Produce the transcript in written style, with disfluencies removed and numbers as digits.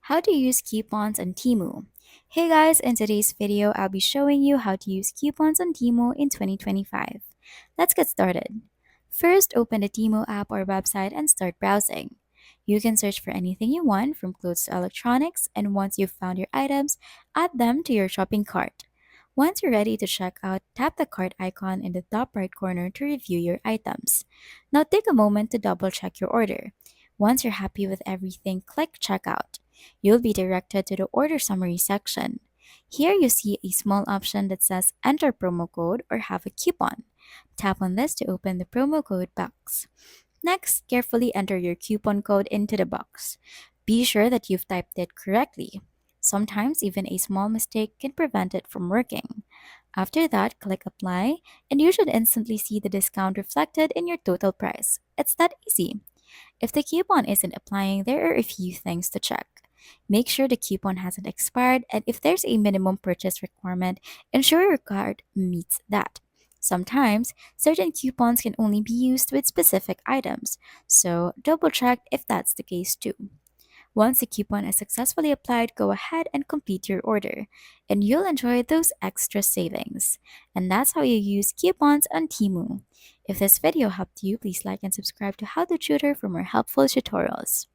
How to use coupons on Temu. Hey guys, in today's video, I'll be showing you how to use coupons on Temu in 2025. Let's get started. First, open the Temu app or website and start browsing. You can search for anything you want, from clothes to electronics, and once you've found your items, add them to your shopping cart. Once you're ready to check out, tap the cart icon in the top right corner to review your items. Now take a moment to double check your order. Once you're happy with everything, click Checkout. You'll be directed to the order summary section. Here you see a small option that says enter promo code or have a coupon. Tap on this to open the promo code box. Next, carefully enter your coupon code into the box. Be sure that you've typed it correctly. Sometimes even a small mistake can prevent it from working. After that, click apply, and you should instantly see the discount reflected in your total price. It's that easy. If the coupon isn't applying, there are a few things to check. Make sure the coupon hasn't expired, and if there's a minimum purchase requirement, ensure your card meets that. Sometimes, certain coupons can only be used with specific items, so double check if that's the case too. Once the coupon is successfully applied, go ahead and complete your order, and you'll enjoy those extra savings. And that's how you use coupons on Temu. If this video helped you, please like and subscribe to How to Tutor for more helpful tutorials.